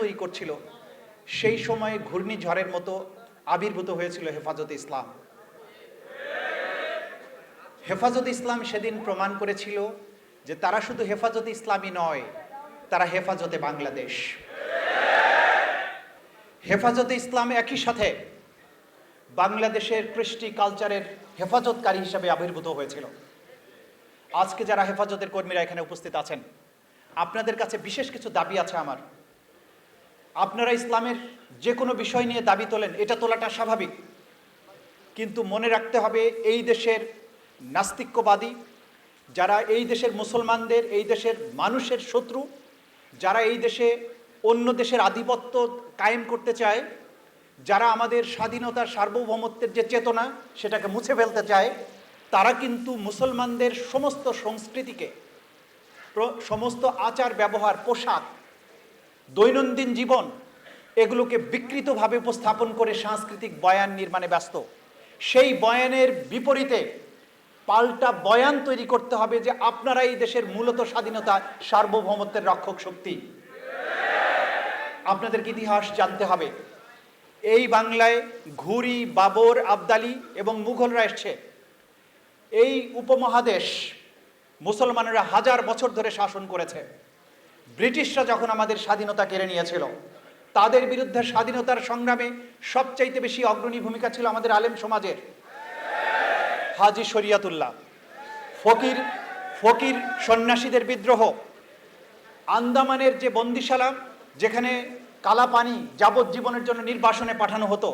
তৈরি করছিল, সেই সময়ে ঘূর্ণিঝড়ের মতো আবির্ভূত হয়েছিল হেফাজতে ইসলাম। হেফাজতে ইসলাম সেদিন প্রমাণ করেছিল যে তারা শুধু হেফাজতে ইসলামই নয়, তারা হেফাজতে বাংলাদেশ। হেফাজতে ইসলাম একই সাথে বাংলাদেশের কৃষ্টি কালচারের হেফাজতকারী হিসেবে আবির্ভূত হয়েছিল। আজকে যারা হেফাজতের কর্মীরা এখানে উপস্থিত আছেন, আপনাদের কাছে বিশেষ কিছু দাবি আছে আমার। আপনারা ইসলামের যে কোনো বিষয় নিয়ে দাবি তোলেন, এটা তোলাটা স্বাভাবিক, কিন্তু মনে রাখতে হবে এই দেশের নাস্তিক্যবাদী, যারা এই দেশের মুসলমানদের, এই দেশের মানুষের শত্রু, যারা এই দেশে অন্য দেশের আধিপত্য কায়েম করতে চায়, যারা আমাদের স্বাধীনতার সার্বভৌমত্বের যে চেতনা সেটাকে মুছে ফেলতে চায়, তারা কিন্তু মুসলমানদের সমস্ত সংস্কৃতিকে, সমস্ত আচার ব্যবহার, পোশাক, দৈনন্দিন জীবন, এগুলোকে বিকৃতভাবে উপস্থাপন করে সাংস্কৃতিক বয়ান নির্মাণে ব্যস্ত। সেই বয়ানের বিপরীতে পাল্টা বয়ান তৈরি করতে হবে যে আপনারা এই দেশের মূলত স্বাধীনতা সার্বভৌমত্বের রক্ষক শক্তি। আপনাদেরকে ইতিহাস জানতে হবে। এই বাংলায় ঘুরি, বাবর, আবদালি এবং মুঘলরা এসছে। এই উপমহাদেশ মুসলমানেরা হাজার বছর ধরে শাসন করেছে। ব্রিটিশরা যখন আমাদের স্বাধীনতা কেড়ে নিয়েছিল, তাদের বিরুদ্ধে স্বাধীনতার সংগ্রামে সবচাইতে বেশি অগ্রণী ভূমিকা ছিল আমাদের আলেম সমাজের। হাজী শরিয়াতুল্লাহ, ফকির সন্ন্যাসীদের বিদ্রোহ, আন্দামানের যে বন্দিশালা, যেখানে কালা পানি যাবজ্জীবনের জন্য নির্বাসনে পাঠানো হতো,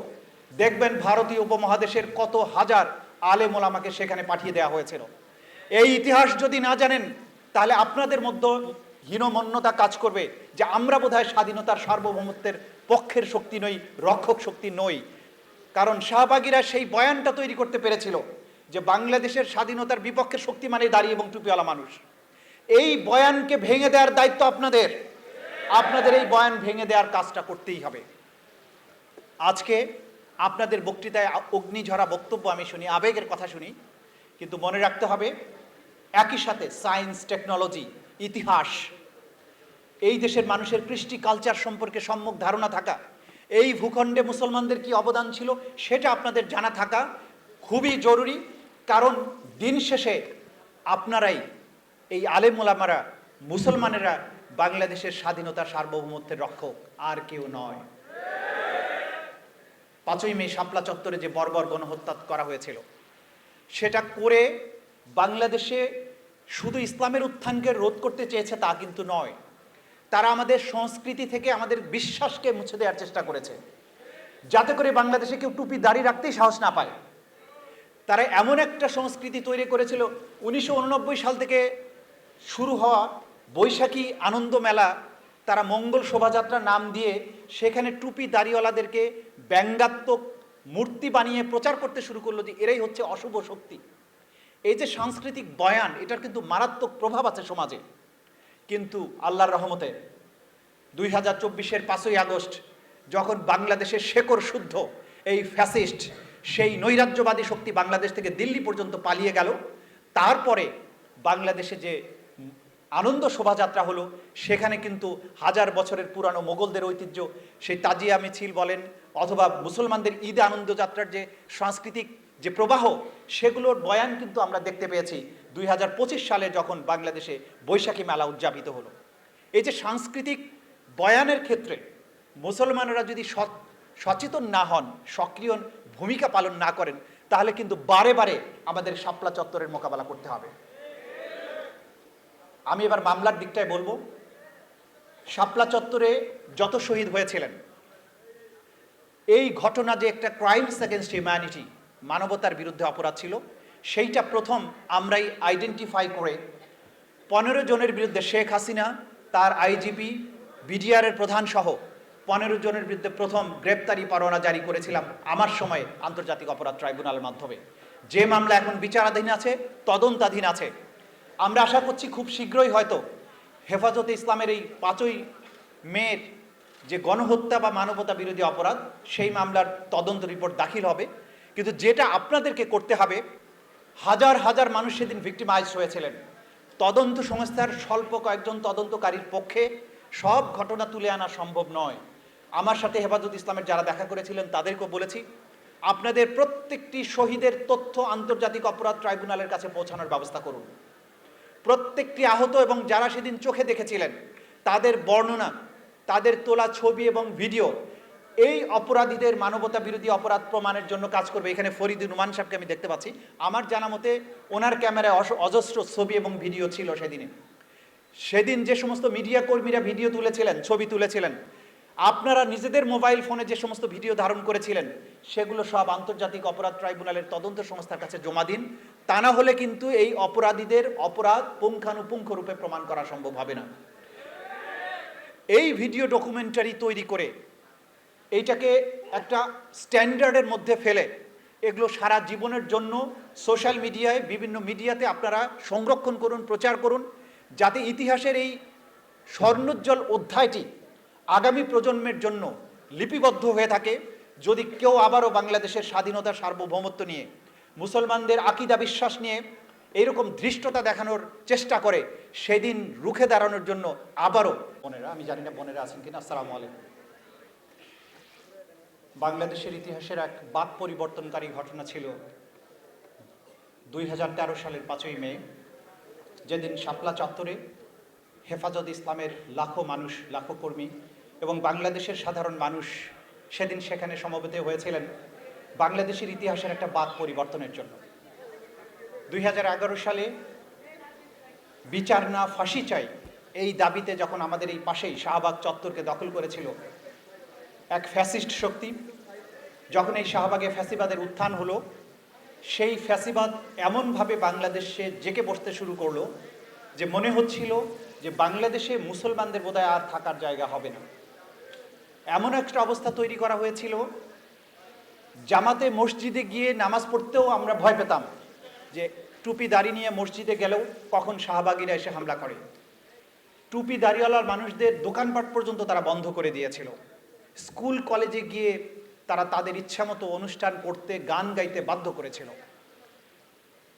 দেখবেন ভারতীয় উপমহাদেশের কত হাজার আলেম ওলামাকে সেখানে পাঠিয়ে দেওয়া হয়েছিল। এই ইতিহাস যদি না জানেন, তাহলে আপনাদের মধ্যে হীনমন্যতা কাজ করবে যে আমরা বোধহয় স্বাধীনতার সার্বভৌমত্বের পক্ষের শক্তি নই, রক্ষক শক্তি নই। কারণ শাহবাগীরা সেই বয়ানটা তৈরি করতে পেরেছিল যে বাংলাদেশের স্বাধীনতার বিপক্ষের শক্তি মানে দাঁড়িয়ে এবং টুপিওয়ালা মানুষ। এই বয়ানকে ভেঙে দেওয়ার দায়িত্ব আপনাদের। আপনাদের এই বয়ান ভেঙে দেওয়ার কাজটা করতেই হবে। আজকে আপনাদের বক্তৃতায় অগ্নিঝরা বক্তব্য আমি শুনি, আবেগের কথা শুনি, কিন্তু মনে রাখতে হবে একই সাথে সায়েন্স, টেকনোলজি, ইতিহাস, এই দেশের মানুষের কৃষ্টি কালচার সম্পর্কে সম্যক ধারণা থাকা, এই ভূখণ্ডে মুসলমানদের কি অবদান ছিল সেটা আপনাদের জানা থাকা খুবই জরুরি। কারণ দিন শেষে আপনারাই, এই আলেম ওলামারা, মুসলমানেরা বাংলাদেশের স্বাধীনতার সার্বভৌমত্বের রক্ষক, আর কেউ নয়। 5ই মে শাপলা চত্বরে যে বর্বর গণহত্যা করা হয়েছিল, সেটা করে বাংলাদেশে শুধু ইসলামের উত্থানকে রোধ করতে চেয়েছে তা কিন্তু নয়, তারা আমাদের সংস্কৃতি থেকে আমাদের বিশ্বাসকে মুছে দেওয়ার চেষ্টা করেছে, যাতে করে বাংলাদেশে কেউ টুপি দাড়ি রাখতেই সাহস না পায়। তারা এমন একটা সংস্কৃতি তৈরি করেছিল, 1989 সাল থেকে শুরু হওয়া বৈশাখী আনন্দ মেলা, তারা মঙ্গল শোভাযাত্রা নাম দিয়ে সেখানে টুপি দাড়িওয়ালাদেরকে ব্যঙ্গাত্মক মূর্তি বানিয়ে প্রচার করতে শুরু করলো যে এরাই হচ্ছে অশুভ শক্তি। এই যে সাংস্কৃতিক বয়ান, এটার কিন্তু মারাত্মক প্রভাব আছে সমাজে। কিন্তু আল্লাহর রহমতে 2024-এর 5ই আগস্ট যখন বাংলাদেশের শেকড় শুদ্ধ এই ফ্যাসিস্ট, সেই নৈরাজ্যবাদী শক্তি বাংলাদেশ থেকে দিল্লি পর্যন্ত পালিয়ে গেল, তারপরে বাংলাদেশে যে আনন্দ শোভাযাত্রা হলো, সেখানে কিন্তু হাজার বছরের পুরানো মোগলদের ঐতিহ্য, সেই তাজিয়া মিছিল বলেন অথবা মুসলমানদের ঈদ আনন্দ যাত্রার যে সাংস্কৃতিক যে প্রবাহ, সেগুলোর বয়ান কিন্তু আমরা দেখতে পেয়েছি 2025 সালে যখন বাংলাদেশে বৈশাখী মেলা উদযাপিত হলো। এই যে সাংস্কৃতিক বয়ানের ক্ষেত্রে মুসলমানরা যদি সচেতন না হন, সক্রিয় ভূমিকা পালন না করেন, তাহলে কিন্তু বারে বারে আমাদের শাপলা চত্বরের মোকাবেলা করতে হবে। আমি এবার মামলার দিকটায় বলবো। শাপলা চত্বরে যত শহীদ হয়েছিলেন, এই ঘটনা যে একটা ক্রাইমস এগেনস্ট হিউম্যানিটি, মানবতার বিরুদ্ধে অপরাধ ছিল, সেইটা প্রথম আমরাই আইডেন্টিফাই করে 15 জনের বিরুদ্ধে, শেখ হাসিনা, তার আইজিপি, বিডিআরের প্রধান সহ 15 জনের বিরুদ্ধে প্রথম গ্রেপ্তারি পরোয়ানা জারি করেছিলাম আমার সময়ে আন্তর্জাতিক অপরাধ ট্রাইব্যুনালের মাধ্যমে। যে মামলা এখন বিচারাধীন আছে, তদন্তাধীন আছে। আমরা আশা করছি খুব শীঘ্রই হয়তো হেফাজতে ইসলামের এই 5ই মের যে গণহত্যা বা মানবতা বিরোধী অপরাধ, সেই মামলার তদন্ত রিপোর্ট দাখিল হবে। কিন্তু যেটা আপনাদেরকে করতে হবে, হাজার হাজার মানুষ সেদিন ভিক্টিমাইজ হয়েছিলেন। তদন্ত সংস্থার স্বল্প কয়েকজন তদন্তকারীর পক্ষে সব ঘটনা তুলে আনা সম্ভব নয়। আমার সাথে হেফাজত ইসলামের যারা দেখা করেছিলেন তাদেরকেও বলেছি, আপনাদের প্রত্যেকটি শহীদের তথ্য আন্তর্জাতিক অপরাধ ট্রাইব্যুনালের কাছে পৌঁছানোর ব্যবস্থা করুন। প্রত্যেকটি আহত এবং যারা সেদিন চোখে দেখেছিলেন তাদের বর্ণনা, তাদের তোলা ছবি এবং ভিডিও এই অপরাধীদের মানবতা বিরোধী অপরাধ প্রমাণের জন্য কাজ করবে। এখানে ফরিদ নুমান সাহেবকে আমি দেখতে পাচ্ছি, আমার জানা মতে ওনার ক্যামেরায় অজস্র ছবি এবং ভিডিও ছিল সেদিন যে সমস্ত মিডিয়া কর্মীরা ভিডিও তুলেছিলেন, ছবি তুলেছিলেন, আপনারা নিজেদের মোবাইল ফোনে যে সমস্ত ভিডিও ধারণ করেছিলেন সেগুলো সব আন্তর্জাতিক অপরাধ ট্রাইব্যুনালের তদন্ত সংস্থার কাছে জমা দিন। তা না হলে কিন্তু এই অপরাধীদের অপরাধ পুঙ্খানুপুঙ্খ রূপে প্রমাণ করা সম্ভব হবে না। এই ভিডিও ডকুমেন্টারি তৈরি করে এইটাকে একটা স্ট্যান্ডার্ডের মধ্যে ফেলে এগুলো সারা জীবনের জন্য সোশ্যাল মিডিয়ায়, বিভিন্ন মিডিয়াতে আপনারা সংরক্ষণ করুন, প্রচার করুন, যাতে ইতিহাসের এই স্বর্ণোজ্জ্বল অধ্যায়টি আগামী প্রজন্মের জন্য লিপিবদ্ধ হয়ে থাকে। যদি কেউ আবারও বাংলাদেশের স্বাধীনতা, সার্বভৌমত্ব নিয়ে, মুসলমানদের আকিদা বিশ্বাস নিয়ে এইরকম ধৃষ্টতা দেখানোর চেষ্টা করে, সেদিন রুখে দাঁড়ানোর জন্য আবারও বোনেরা, আমি জানি না বোনেরা আছেন কিনা, আসসালামু আলাইকুম। বাংলাদেশের ইতিহাসের এক বাক পরিবর্তনকারী ঘটনা ছিল 2013 সালের 5ই মে, যেদিন শাপলা চত্বরে হেফাজত ইসলামের লাখো মানুষ, লাখো কর্মী এবং বাংলাদেশের সাধারণ মানুষ সেদিন সেখানে সমবেত হয়েছিলেন বাংলাদেশের ইতিহাসের একটা বাক পরিবর্তনের জন্য। 2011 সালে বিচার না, ফাঁসি চাই, এই দাবিতে যখন আমাদের এই পাশেই শাহবাগ চত্বরকে দখল করেছিল এক ফ্যাসিস্ট শক্তি, যখন এই শাহবাগে ফ্যাসিবাদের উত্থান হলো, সেই ফ্যাসিবাদ এমনভাবে বাংলাদেশে জেঁকে বসতে শুরু করলো যে মনে হচ্ছিল যে বাংলাদেশে মুসলমানদের বোধহয় আর থাকার জায়গা হবে না। এমন একটা অবস্থা তৈরি করা হয়েছিল, জামাতে মসজিদে গিয়ে নামাজ পড়তেও আমরা ভয় পেতাম যে টুপি দাড়ি নিয়ে মসজিদে গেলেও কখন শাহবাগীরা এসে হামলা করে। টুপি দাড়িওয়ালার মানুষদের দোকানপাট পর্যন্ত তারা বন্ধ করে দিয়েছিল। স্কুল কলেজে গিয়ে তারা তাদের ইচ্ছামতো অনুষ্ঠান করতে, গান গাইতে বাধ্য করেছিল।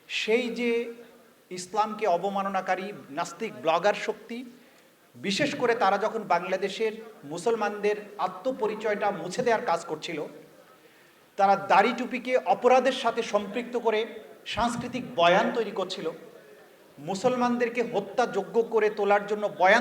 সেই যে ইসলামকে অবমাননাকারী নাস্তিক ব্লগার শক্তি, বিশেষ করে তারা যখন বাংলাদেশের মুসলমানদের আত্মপরিচয়টা মুছে দেওয়ার কাজ করছিল, তারা দাড়ি টুপিকে অপরাধের সাথে সম্পৃক্ত করে সাংস্কৃতিক বয়ান তৈরি করছিল, মুসলমানদেরকে হত্যাযোগ্য করে তোলার জন্য বয়ান